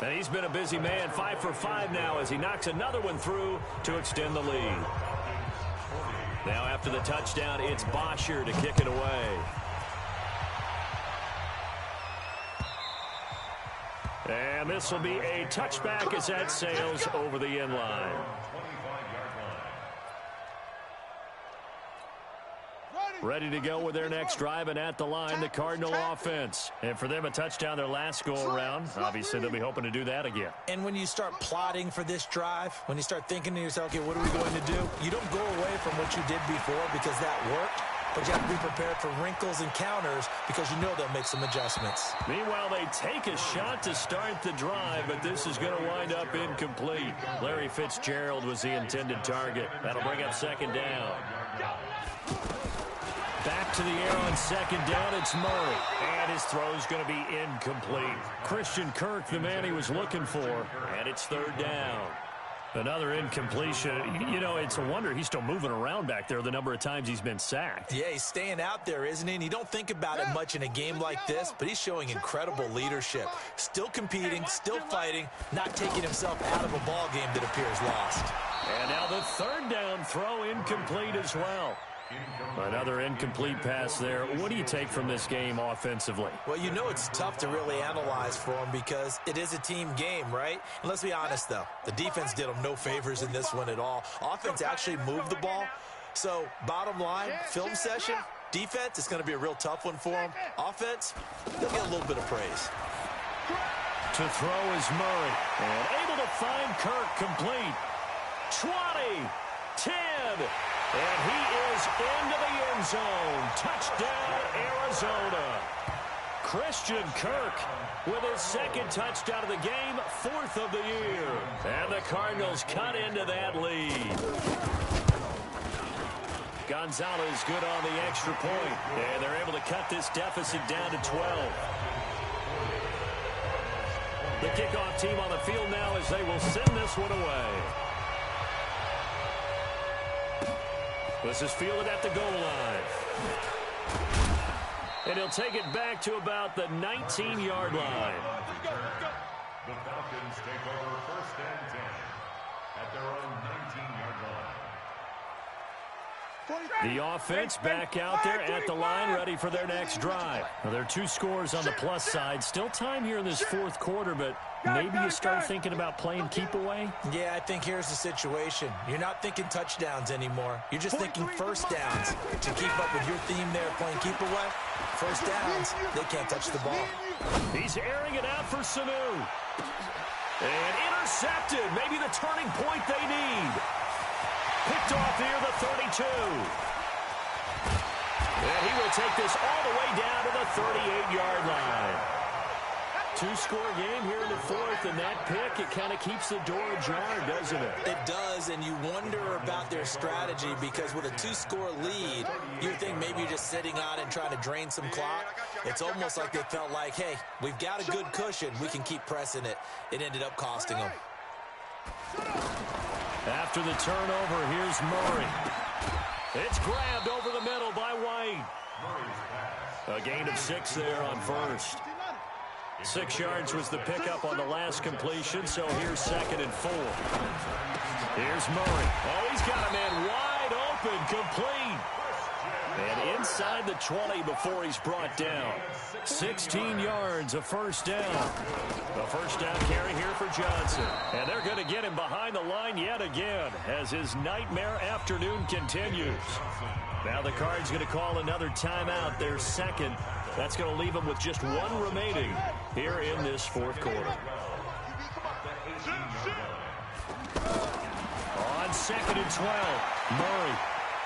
And he's been a busy man, 5 for 5 now as he knocks another one through to extend the lead. Now after the touchdown, it's Bosher to kick it away. And this will be a touchback as that sails over the end line. Ready. Ready to go with their next drive, and at the line, the Cardinal offense. And for them, a touchdown their last go-around. Obviously, they'll be hoping to do that again. And when you start plotting for this drive, when you start thinking to yourself, okay, what are we going to do? You don't go away from what you did before because that worked. But you have to be prepared for wrinkles and counters because you know they'll make some adjustments. Meanwhile, they take a shot to start the drive, but this is going to wind up incomplete. Larry Fitzgerald was the intended target. That'll bring up second down. Back to the air on second down, it's Murray. And his throw's going to be incomplete. Christian Kirk, the man he was looking for, and it's third down. Another incompletion. You know, it's a wonder he's still moving around back there the number of times he's been sacked. Yeah, he's staying out there, isn't he? And you don't think about it much in a game like this, but he's showing incredible leadership. Still competing, still fighting, not taking himself out of a ball game that appears lost. And now the third down throw incomplete as well. Another incomplete pass there. What do you take from this game offensively? Well, you know it's tough to really analyze for them because it is a team game, right? And let's be honest, though. The defense did them no favors in this one at all. Offense actually moved the ball. So, bottom line, film session, defense, it's going to be a real tough one for them. Offense, they'll get a little bit of praise. To throw is Murray. And able to find Kirk complete. 20, 10. And he is into the end zone. Touchdown, Arizona. Christian Kirk with his second touchdown of the game, fourth of the year. And the Cardinals cut into that lead. Gonzalez good on the extra point. And they're able to cut this deficit down to 12. The kickoff team on the field now as they will send this one away. This is fielded at the goal line. And he'll take it back to about the 19-yard line. The Falcons take over first and 10 at their own 19-yard line. The offense back out there at the line, ready for their next drive. Now, there are two scores on the plus side. Still time here in this fourth quarter, but maybe you start thinking about playing keep away? Yeah, I think here's the situation. You're not thinking touchdowns anymore. You're just thinking first downs. To keep up with your theme there, playing keep away, first downs, they can't touch the ball. He's airing it out for Sanu. And intercepted. Maybe the turning point they need. Picked off near the 32. And he will take this all the way down to the 38-yard line. Two-score game here in the fourth, and that pick, it kind of keeps the door ajar, doesn't it? It does, and you wonder about their strategy because with a two-score lead, you think maybe you're just sitting on it and trying to drain some clock. It's almost like they felt like, hey, we've got a good cushion. We can keep pressing it. It ended up costing them. After the turnover, here's Murray. It's grabbed over the middle by White. A gain of 6 there on first. 6 yards was the pickup on the last completion, so here's second and 4. Here's Murray. Oh, he's got a man wide open, complete. And inside the 20 before he's brought down. 16 yards, a first down. The first down carry here for Johnson. And they're going to get him behind the line yet again as his nightmare afternoon continues. Now the Cards going to call another timeout, their second. That's going to leave them with just one remaining here in this fourth quarter. On second and 12, Murray.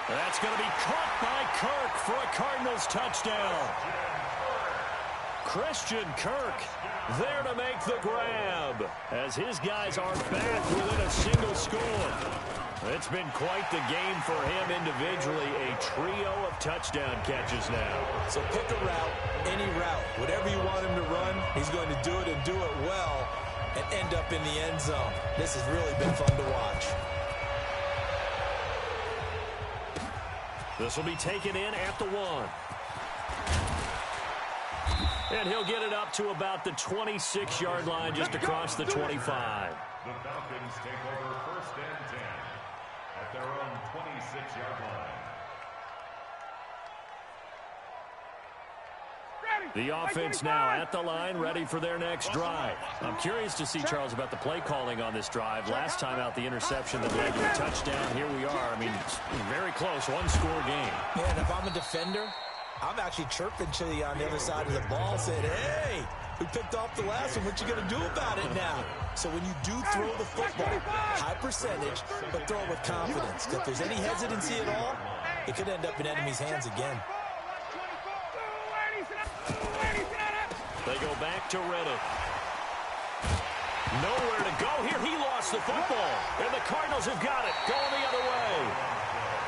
That's going to be caught by Kirk for a Cardinals touchdown. Christian Kirk there to make the grab as his guys are back within a single score. It's been quite the game for him individually, a trio of touchdown catches now. So pick a route, any route, whatever you want him to run, he's going to do it and do it well and end up in the end zone. This has really been fun to watch. This will be taken in at the 1. And he'll get it up to about the 26-yard line just across the 25. The Falcons take over first and 10 at their own 26-yard line. Ready. The offense now at the line, ready for their next drive. I'm curious to see, Charles, about the play calling on this drive. Last time out, the interception that led to a touchdown. Here we are. I mean, it's very close, one-score game. Yeah, and if I'm a defender, I'm actually chirping to you on the other side of the ball, saying, hey, we picked off the last one. What you going to do about it now? So when you do throw the football, high percentage, but throw it with confidence. If there's any hesitancy at all, it could end up in enemy's hands again. They go back to Reddick. Nowhere to go here. He lost the football. And the Cardinals have got it. Going the other way.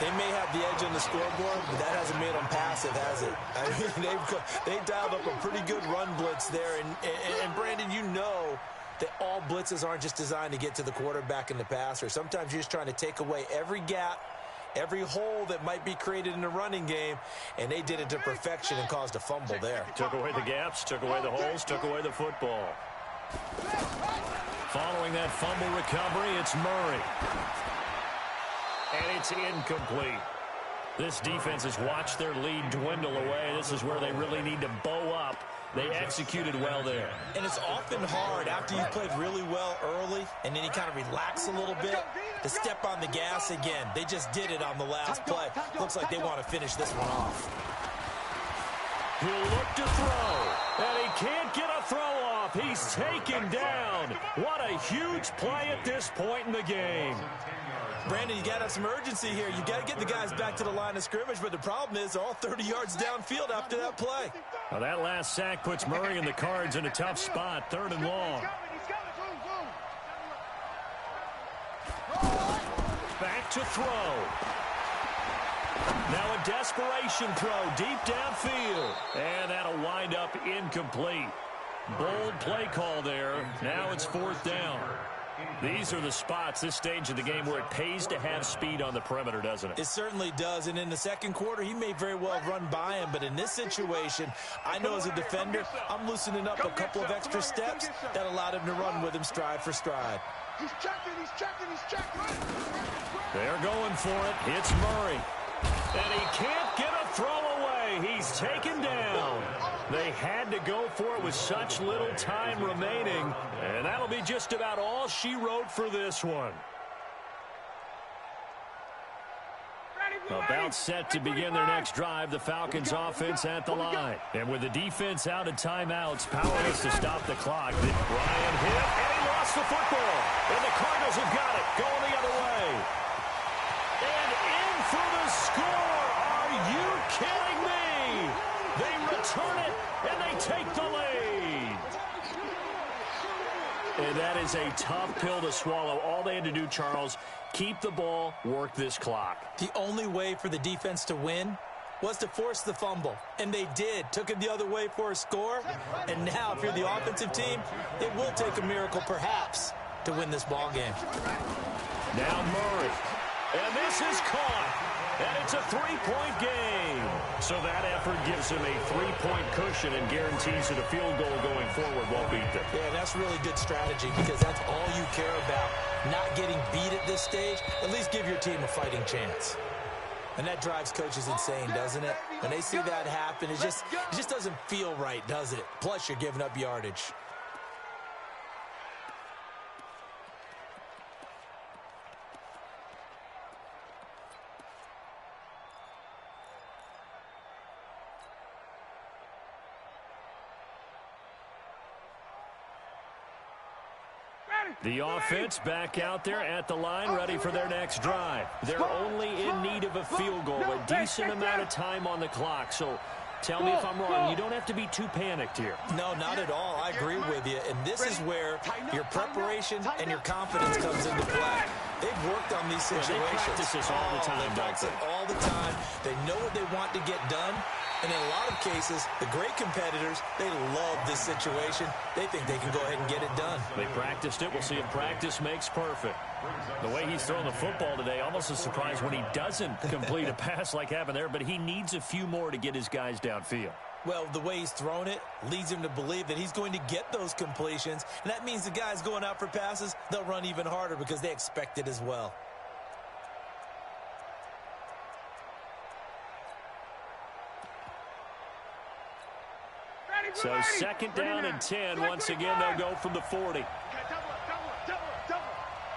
They may have the edge on the scoreboard, but that hasn't made them passive, has it? I mean, they dialed up a pretty good run blitz there. And Brandon, you know that all blitzes aren't just designed to get to the quarterback and the passer. Sometimes you're just trying to take away every gap, every hole that might be created in the running game, and they did it to perfection and caused a fumble there. Took away the gaps, took away the holes, took away the football. Following that fumble recovery, it's Murray. And it's incomplete. This defense has watched their lead dwindle away. This is where they really need to bow up. They executed well there. And it's often hard after you've played really well early and then you kind of relax a little bit to step on the gas again. They just did it on the last play. Looks like they want to finish this one off. He'll look to throw, and he can't get a throw off. He's taken down. What a huge play at this point in the game. Brandon, you got to have some urgency here. You got to get the guys back to the line of scrimmage, but the problem is they're all 30 yards downfield after that play. Now that last sack puts Murray and the Cards in a tough spot, 3rd and long. Back to throw. Now a desperation throw deep downfield. And that'll wind up incomplete. Bold play call there. Now it's 4th down. These are the spots, this stage of the game, where it pays to have speed on the perimeter, doesn't it? It certainly does, and in the second quarter, he may very well run by him, but in this situation, I know as a defender, I'm loosening up a couple of extra steps that allowed him to run with him stride for stride. He's checking, he's checking, he's checking. They're going for it. It's Murray. And he can't get a throw away. He's taken down. They had to go for it with such little time remaining. And that'll be just about all she wrote for this one. About set to begin their next drive, the Falcons offense at the line. And with the defense out of timeouts, powerless to stop the clock. Ryan hit, and he lost the football. And the Cardinals have got it, going the other way. And in for the score. Are you kidding me? They return it, and they take the lead. And that is a tough pill to swallow. All they had to do, Charles, keep the ball, work this clock. The only way for the defense to win was to force the fumble. And they did. Took it the other way for a score. And now, if you're the offensive team, it will take a miracle, perhaps, to win this ball game. Now Murray. And this is caught. And it's a 3-point game. So that effort gives him a 3-point cushion and guarantees that a field goal going forward won't beat them. Yeah, that's really good strategy because that's all you care about. Not getting beat at this stage, at least give your team a fighting chance. And that drives coaches insane, doesn't it? When they see that happen, it just doesn't feel right, does it? Plus, you're giving up yardage. The offense back out there at the line, ready for their next drive. They're only in need of a field goal, a decent amount of time on the clock. So tell me if I'm wrong. You don't have to be too panicked here. No, not at all. I agree with you. And this is where your preparation and your confidence comes into play. They've worked on these situations. They practice this all the time, they practice it all the time. They know what they want to get done. And in a lot of cases, the great competitors, they love this situation. They think they can go ahead and get it done. They practiced it. We'll see if practice makes perfect. The way he's throwing the football today, almost a surprise when he doesn't complete a pass like happened there, but he needs a few more to get his guys downfield. Well, the way he's thrown it leads him to believe that he's going to get those completions. And that means the guys going out for passes, they'll run even harder because they expect it as well. So second down and 10. Once again, they'll go from the 40. Double.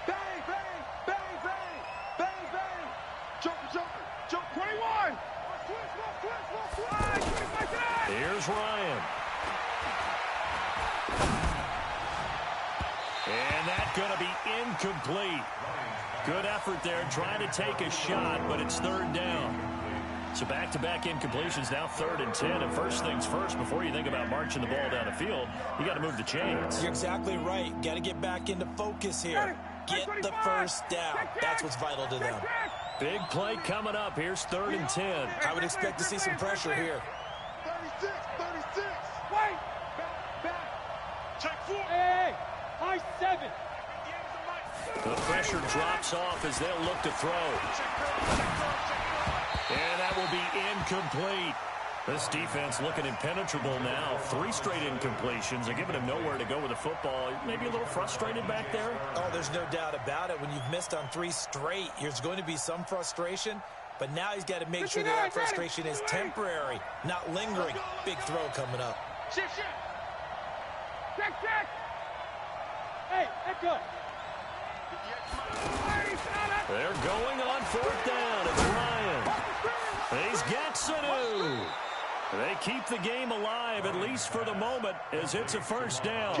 Bang, bang, bang, bang, bang, bang. Jump, 21. Here's Ryan. And that's going to be incomplete. Good effort there, trying to take a shot, but it's third down. So back-to-back incompletions, now 3rd and 10. And first things first, before you think about marching the ball down the field, you got to move the chains. You're exactly right. Got to get back into focus here. Get the first down. That's what's vital to them. Big play coming up. Here's 3rd and 10. I would expect to see some pressure here. 36. Wait. Back. Check 4. Hey, high 7. The pressure drops off as they'll look to throw. And that will be incomplete. This defense looking impenetrable now. 3 straight incompletions. They're giving him nowhere to go with the football. Maybe a little frustrated back there. Oh, there's no doubt about it. When you've missed on 3 straight, there's going to be some frustration. But now he's got to make sure that frustration is temporary, not lingering. Big throw coming up. Check. Hey, let's go. They're going on 4th down. It's Ryan. He's got Sanu. They keep the game alive, at least for the moment, as it's a first down.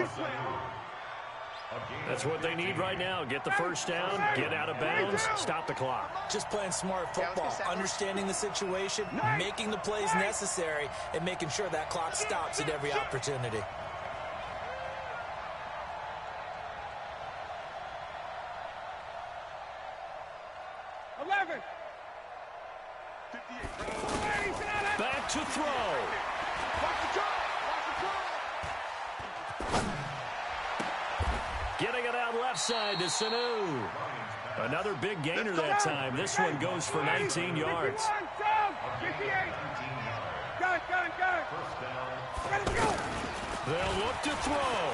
That's what they need right now. Get the first down, get out of bounds, stop the clock. Just playing smart football, understanding the situation, making the plays necessary, and making sure that clock stops at every opportunity. Back to throw. Getting it out left side to Sanu. Another big gainer that time. This one goes for 19 yards. They'll look to throw.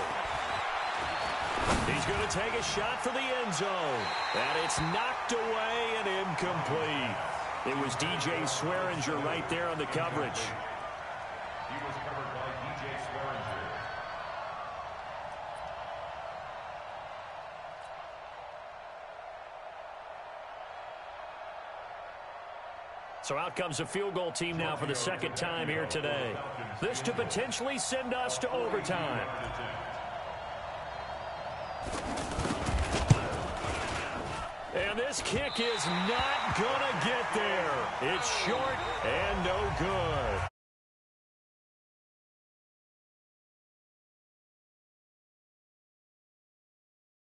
He's going to take a shot for the end zone. And it's knocked away and incomplete. It was DJ Swearinger right there on the coverage. He was covered by DJ Swearinger. So out comes a field goal team now for the second time here today. This to potentially send us to overtime. And this kick is not going to get there. It's short and no good.